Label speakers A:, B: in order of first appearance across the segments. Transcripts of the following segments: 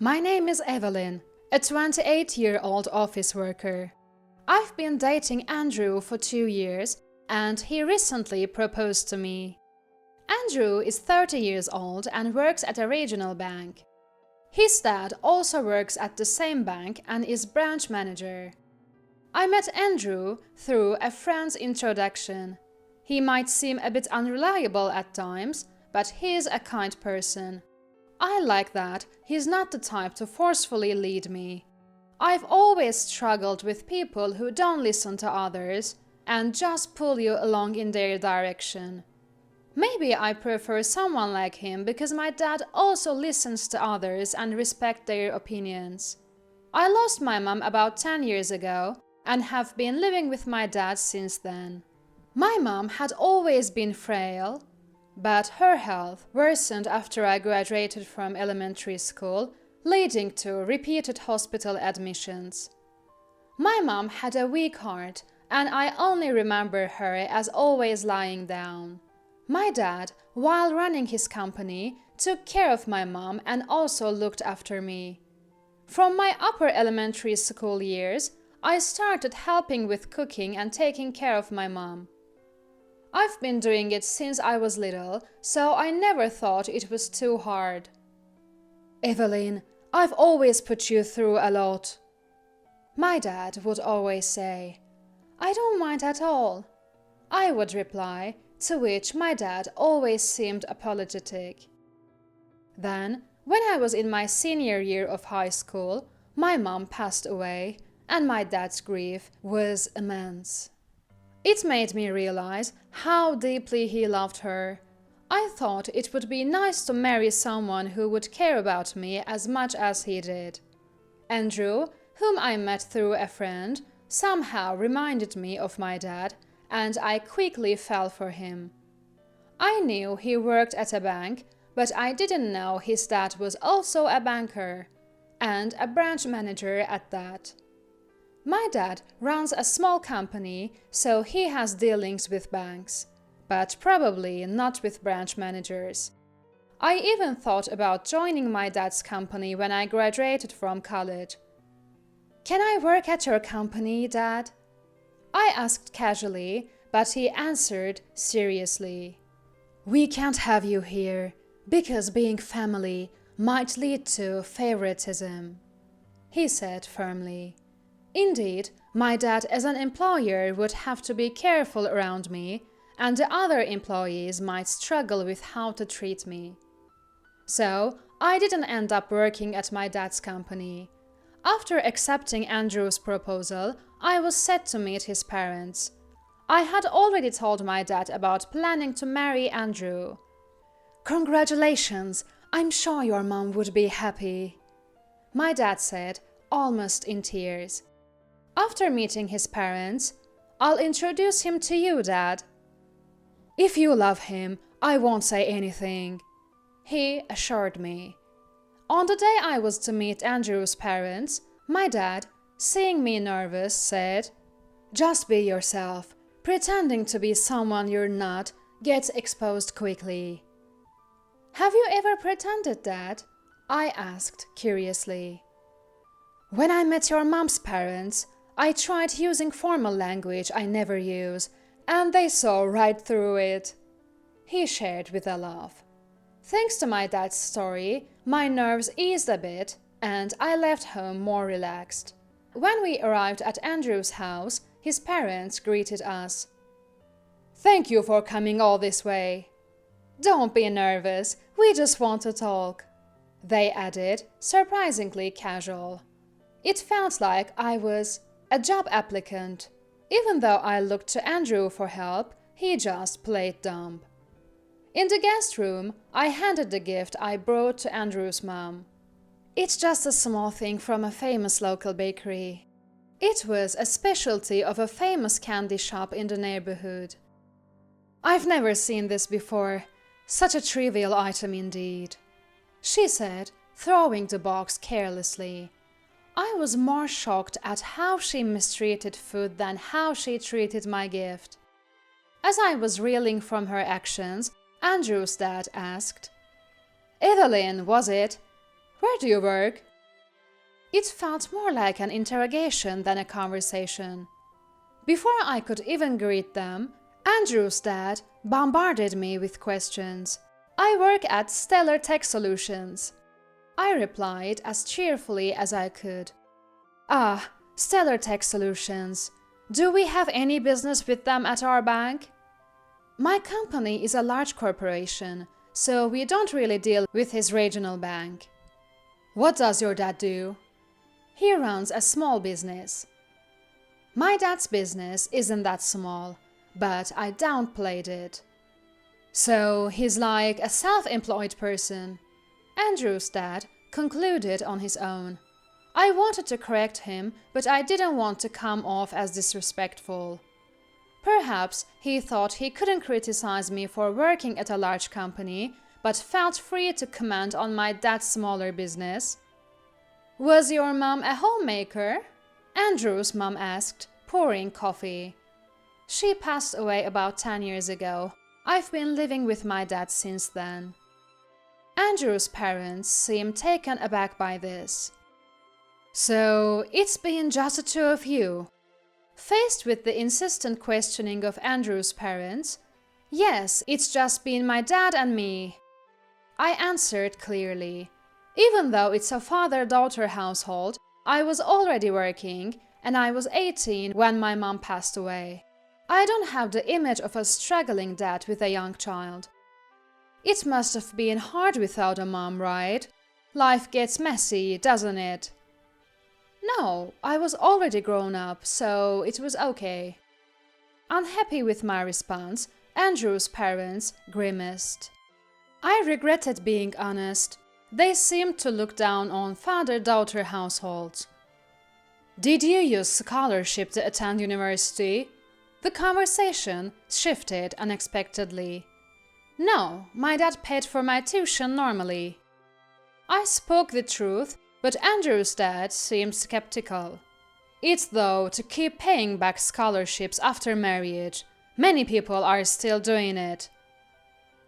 A: My name is Evelyn, a 28-year-old office worker. I've been dating Andrew for 2 years, and he recently proposed to me. Andrew is 30 years old and works at a regional bank. His dad also works at the same bank and is branch manager. I met Andrew through a friend's introduction. He might seem a bit unreliable at times, but he's a kind person. I like that he's not the type to forcefully lead me. I've always struggled with people who don't listen to others and just pull you along in their direction. Maybe I prefer someone like him because my dad also listens to others and respects their opinions. I lost my mom about 10 years ago and have been living with my dad since then. My mom had always been frail, but her health worsened after I graduated from elementary school, leading to repeated hospital admissions. My mom had a weak heart, and I only remember her as always lying down. My dad, while running his company, took care of my mom and also looked after me. From my upper elementary school years, I started helping with cooking and taking care of my mom. I've been doing it since I was little, so I never thought it was too hard. Evelyn, I've always put you through a lot. My dad would always say, I don't mind at all. I would reply, to which my dad always seemed apologetic. Then, when I was in my senior year of high school, my mom passed away, and my dad's grief was immense. It made me realize how deeply he loved her. I thought it would be nice to marry someone who would care about me as much as he did. Andrew, whom I met through a friend, somehow reminded me of my dad, and I quickly fell for him. I knew he worked at a bank, but I didn't know his dad was also a banker, and a branch manager at that. My dad runs a small company, so he has dealings with banks, but probably not with branch managers. I even thought about joining my dad's company when I graduated from college. Can I work at your company, Dad? I asked casually, but he answered seriously. We can't have you here, because being family might lead to favoritism, he said firmly. Indeed, my dad as an employer would have to be careful around me, and the other employees might struggle with how to treat me. So, I didn't end up working at my dad's company. After accepting Andrew's proposal, I was set to meet his parents. I had already told my dad about planning to marry Andrew. Congratulations! I'm sure your mom would be happy, my dad said, almost in tears. After meeting his parents, I'll introduce him to you, Dad. If you love him, I won't say anything, he assured me. On the day I was to meet Andrew's parents, my dad, seeing me nervous, said, just be yourself. Pretending to be someone you're not gets exposed quickly. Have you ever pretended, Dad? I asked curiously. When I met your mom's parents, I tried using formal language I never use, and they saw right through it, he shared with a laugh. Thanks to my dad's story, my nerves eased a bit, and I left home more relaxed. When we arrived at Andrew's house, his parents greeted us. Thank you for coming all this way. Don't be nervous, we just want to talk, they added, surprisingly casual. It felt like I was a job applicant. Even though I looked to Andrew for help, he just played dumb. In the guest room, I handed the gift I brought to Andrew's mom. It's just a small thing from a famous local bakery. It was a specialty of a famous candy shop in the neighborhood. I've never seen this before. Such a trivial item indeed, she said, throwing the box carelessly. I was more shocked at how she mistreated food than how she treated my gift. As I was reeling from her actions, Andrew's dad asked, Evelyn, was it? Where do you work? It felt more like an interrogation than a conversation. Before I could even greet them, Andrew's dad bombarded me with questions. "I work at Stellar Tech Solutions," I replied as cheerfully as I could. "Ah, Stellar Tech Solutions. Do we have any business with them at our bank?" "My company is a large corporation, so we don't really deal with his regional bank." "What does your dad do?" "He runs a small business." My dad's business isn't that small, but I downplayed it. "So he's like a self-employed person," Andrew's dad concluded on his own. I wanted to correct him, but I didn't want to come off as disrespectful. Perhaps he thought he couldn't criticize me for working at a large company, but felt free to comment on my dad's smaller business. "Was your mom a homemaker?" Andrew's mom asked, pouring coffee. "She passed away about 10 years ago. I've been living with my dad since then." Andrew's parents seemed taken aback by this. "So it's been just the two of you?" Faced with the insistent questioning of Andrew's parents, "Yes, it's just been my dad and me," I answered clearly. Even though it's a father-daughter household, I was already working, and I was 18 when my mom passed away. I don't have the image of a struggling dad with a young child. It must have been hard without a mom, right? Life gets messy, doesn't it? No, I was already grown up, so it was okay. Unhappy with my response, Andrew's parents grimaced. I regretted being honest. They seemed to look down on father-daughter households. "Did you use scholarship to attend university?" The conversation shifted unexpectedly. "No, my dad paid for my tuition normally." I spoke the truth, but Andrew's dad seemed skeptical. "It's though to keep paying back scholarships after marriage. Many people are still doing it."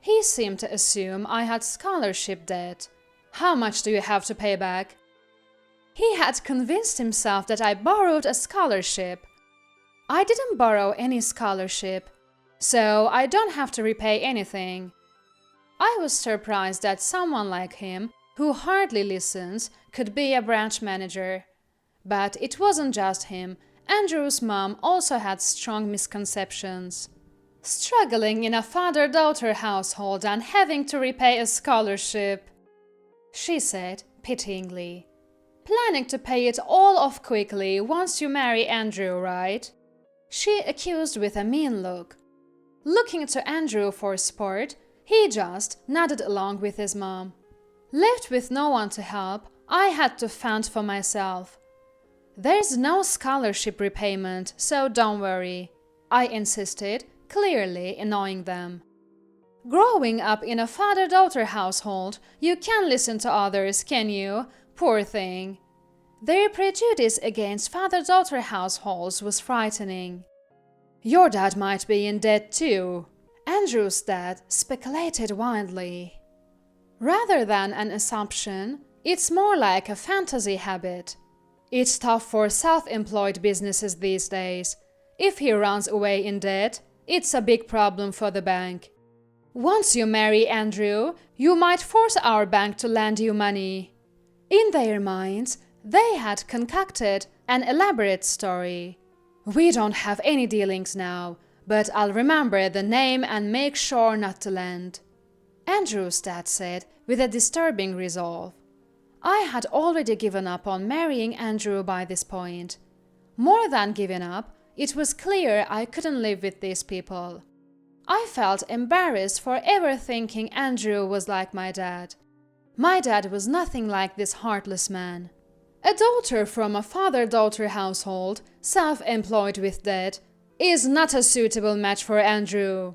A: He seemed to assume I had scholarship debt. "How much do you have to pay back?" He had convinced himself that I borrowed a scholarship. I didn't borrow any scholarship, so I don't have to repay anything. I was surprised that someone like him, who hardly listens, could be a branch manager. But it wasn't just him. Andrew's mom also had strong misconceptions. Struggling in a father-daughter household and having to repay a scholarship, she said pityingly. "Planning to pay it all off quickly once you marry Andrew, right?" she accused with a mean look. Looking to Andrew for support, he just nodded along with his mom. Left with no one to help, I had to fend for myself. "There's no scholarship repayment, so don't worry," I insisted, clearly annoying them. Growing up in a father-daughter household, you can't listen to others, can you? Poor thing. Their prejudice against father-daughter households was frightening. "Your dad might be in debt too," Andrew's dad speculated wildly. Rather than an assumption, it's more like a fantasy habit. It's tough for self-employed businesses these days. If he runs away in debt, it's a big problem for the bank. "Once you marry Andrew, you might force our bank to lend you money." In their minds, they had concocted an elaborate story. "We don't have any dealings now, but I'll remember the name and make sure not to lend," Andrew's dad said with a disturbing resolve. I had already given up on marrying Andrew by this point. More than given up, it was clear I couldn't live with these people. I felt embarrassed for ever thinking Andrew was like my dad. My dad was nothing like this heartless man. A daughter from a father-daughter household, self-employed with debt, is not a suitable match for Andrew,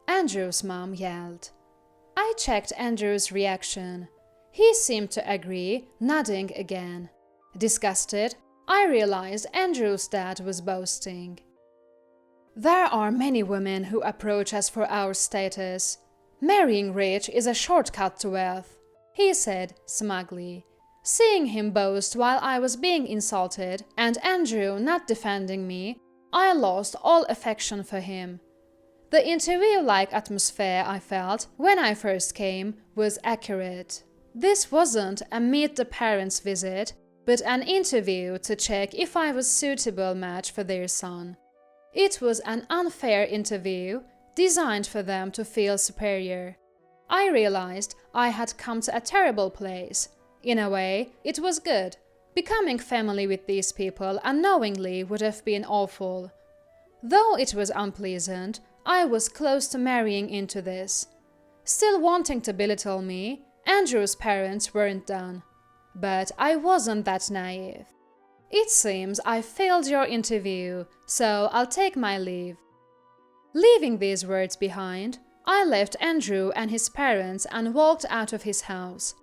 A: Andrew's mom yelled. I checked Andrew's reaction. He seemed to agree, nodding again. Disgusted, I realized Andrew's dad was boasting. "There are many women who approach us for our status. Marrying rich is a shortcut to wealth," he said smugly. Seeing him boast while I was being insulted and Andrew not defending me, I lost all affection for him. The interview-like atmosphere I felt when I first came was accurate. This wasn't a meet the parents visit, but an interview to check if I was a suitable match for their son. It was an unfair interview, designed for them to feel superior. I realized I had come to a terrible place. In a way, it was good. Becoming family with these people unknowingly would have been awful. Though it was unpleasant, I was close to marrying into this. Still wanting to belittle me, Andrew's parents weren't done. But I wasn't that naive. It seems I failed your interview, so I'll take my leave. Leaving these words behind, I left Andrew and his parents and walked out of his house.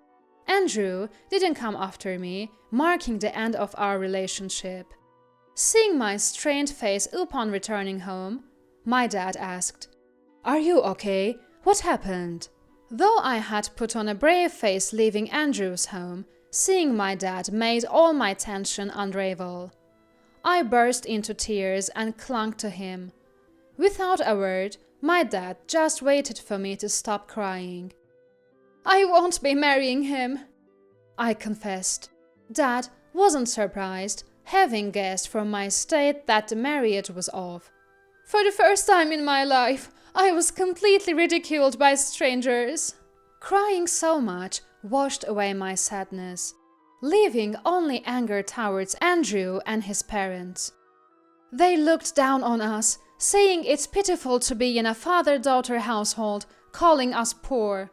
A: Andrew didn't come after me, marking the end of our relationship. Seeing my strained face upon returning home, my dad asked, "Are you okay? What happened?" Though I had put on a brave face leaving Andrew's home, seeing my dad made all my tension unravel. I burst into tears and clung to him. Without a word, my dad just waited for me to stop crying. "I won't be marrying him," I confessed. Dad wasn't surprised, having guessed from my state that the marriage was off. "For the first time in my life, I was completely ridiculed by strangers." Crying so much washed away my sadness, leaving only anger towards Andrew and his parents. They looked down on us, saying it's pitiful to be in a father-daughter household, calling us poor.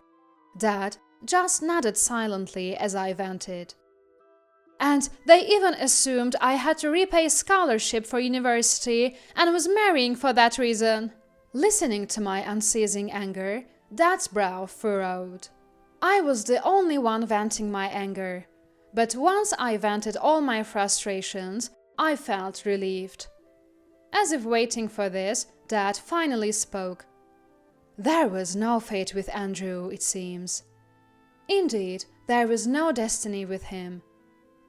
A: Dad just nodded silently as I vented. And they even assumed I had to repay scholarship for university and was marrying for that reason. Listening to my unceasing anger, Dad's brow furrowed. I was the only one venting my anger, but once I vented all my frustrations, I felt relieved. As if waiting for this, Dad finally spoke. There was no fate with Andrew, it seems. Indeed, there was no destiny with him.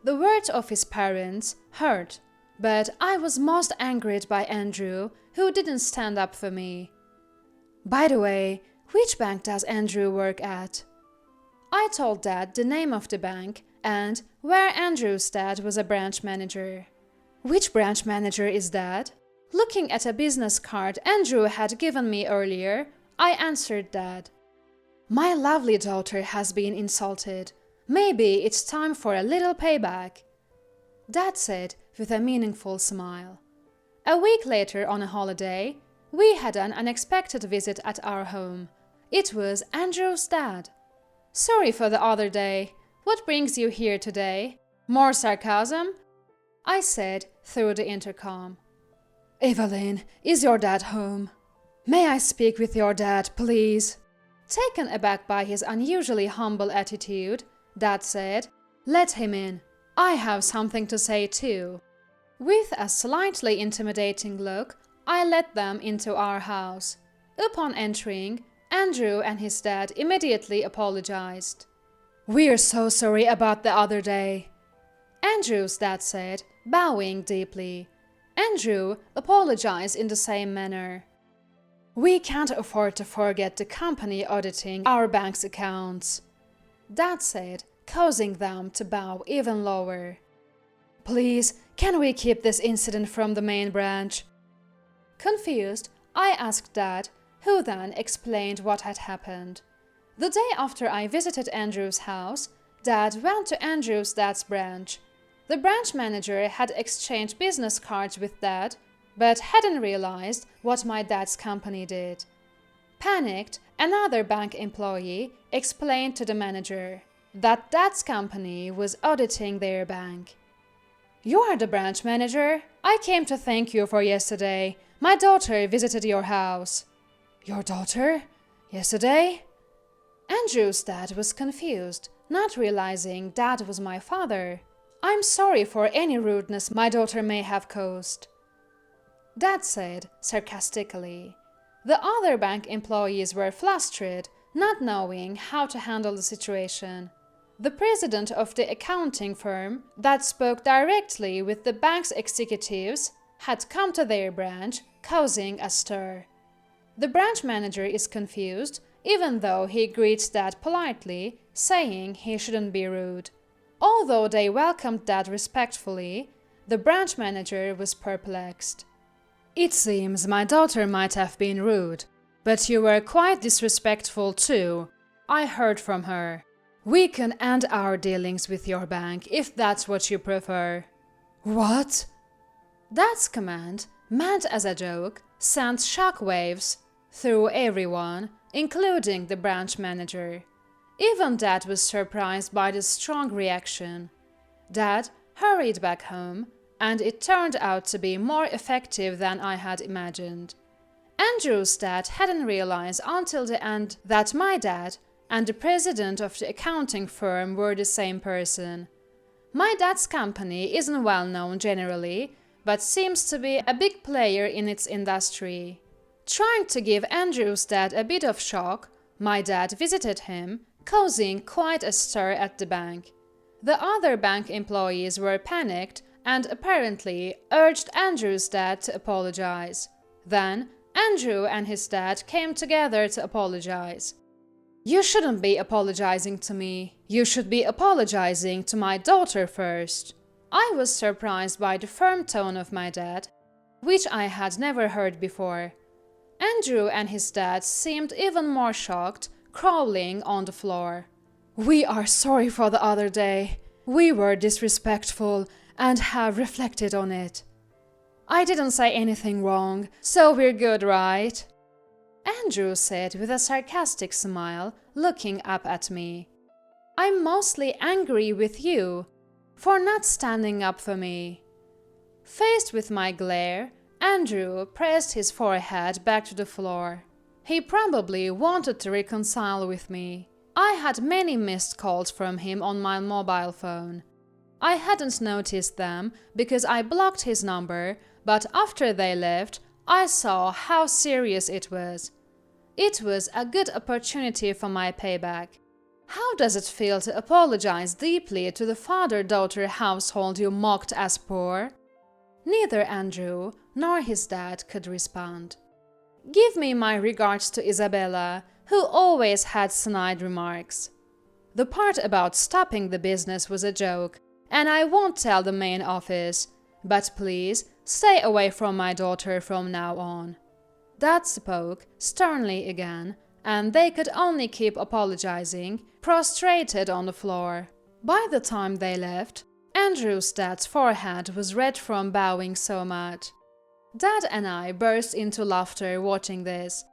A: The words of his parents hurt, but I was most angered by Andrew, who didn't stand up for me. By the way, which bank does Andrew work at? I told Dad the name of the bank and where Andrew's dad was a branch manager. Which branch manager is that? Looking at a business card Andrew had given me earlier, I answered Dad. My lovely daughter has been insulted. Maybe it's time for a little payback. Dad said with a meaningful smile. A week later on a holiday, we had an unexpected visit at our home. It was Andrew's dad. Sorry for the other day. What brings you here today? More sarcasm? I said through the intercom. Evelyn, is your dad home? May I speak with your dad, please? Taken aback by his unusually humble attitude, Dad said, Let him in. I have something to say too. With a slightly intimidating look, I let them into our house. Upon entering, Andrew and his dad immediately apologized. We're so sorry about the other day, Andrew's dad said, bowing deeply. Andrew apologized in the same manner. We can't afford to forget the company auditing our bank's accounts, Dad said, causing them to bow even lower. Please, can we keep this incident from the main branch? Confused, I asked Dad, who then explained what had happened. The day after I visited Andrew's house, Dad went to Andrew's dad's branch. The branch manager had exchanged business cards with Dad, but hadn't realized what my dad's company did. Panicked, another bank employee explained to the manager that Dad's company was auditing their bank. You are the branch manager? I came to thank you for yesterday. My daughter visited your house. Your daughter? Yesterday? Andrew's dad was confused, not realizing Dad was my father. I'm sorry for any rudeness my daughter may have caused, Dad said sarcastically. The other bank employees were flustered, not knowing how to handle the situation. The president of the accounting firm that spoke directly with the bank's executives had come to their branch, causing a stir. The branch manager is confused, even though he greets Dad politely, saying he shouldn't be rude. Although they welcomed Dad respectfully, the branch manager was perplexed. "It seems my daughter might have been rude, but you were quite disrespectful too. I heard from her. We can end our dealings with your bank if that's what you prefer." "What?" Dad's command, meant as a joke, sent shockwaves through everyone, including the branch manager. Even Dad was surprised by the strong reaction. Dad hurried back home, and it turned out to be more effective than I had imagined. Andrew's dad hadn't realized until the end that my dad and the president of the accounting firm were the same person. My dad's company isn't well known generally, but seems to be a big player in its industry. Trying to give Andrew's dad a bit of shock, my dad visited him, causing quite a stir at the bank. The other bank employees were panicked and apparently urged Andrew's dad to apologize. Then Andrew and his dad came together to apologize. "You shouldn't be apologizing to me. You should be apologizing to my daughter first." I was surprised by the firm tone of my dad, which I had never heard before. Andrew and his dad seemed even more shocked, crawling on the floor. "We are sorry for the other day. We were disrespectful and have reflected on it. I didn't say anything wrong, so we're good, right?" Andrew said with a sarcastic smile, looking up at me. "I'm mostly angry with you for not standing up for me." Faced with my glare, Andrew pressed his forehead back to the floor. He probably wanted to reconcile with me. I had many missed calls from him on my mobile phone. I hadn't noticed them because I blocked his number, but after they left, I saw how serious it was. It was a good opportunity for my payback. How does it feel to apologize deeply to the father-daughter household you mocked as poor? Neither Andrew nor his dad could respond. "Give me my regards to Isabella, who always had snide remarks. The part about stopping the business was a joke, and I won't tell the main office, but please stay away from my daughter from now on." Dad spoke sternly again, and they could only keep apologizing, prostrated on the floor. By the time they left, Andrew's dad's forehead was red from bowing so much. Dad and I burst into laughter watching this.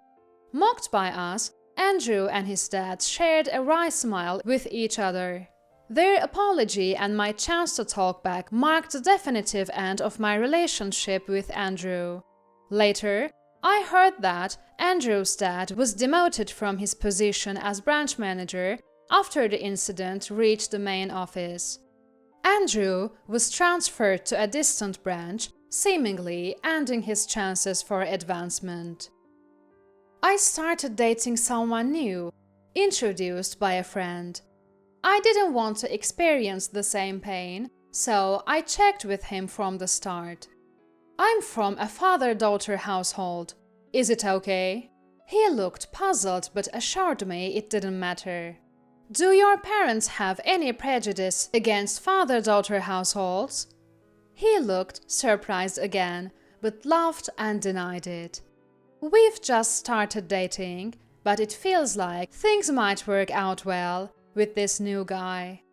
A: Mocked by us, Andrew and his dad shared a wry smile with each other. Their apology and my chance to talk back marked the definitive end of my relationship with Andrew. Later, I heard that Andrew's dad was demoted from his position as branch manager after the incident reached the main office. Andrew was transferred to a distant branch, seemingly ending his chances for advancement. I started dating someone new, introduced by a friend. I didn't want to experience the same pain, so I checked with him from the start. "I'm from a father-daughter household. Is it okay?" He looked puzzled but assured me it didn't matter. "Do your parents have any prejudice against father-daughter households?" He looked surprised again, but laughed and denied it. "We've just started dating, but it feels like things might work out well with this new guy."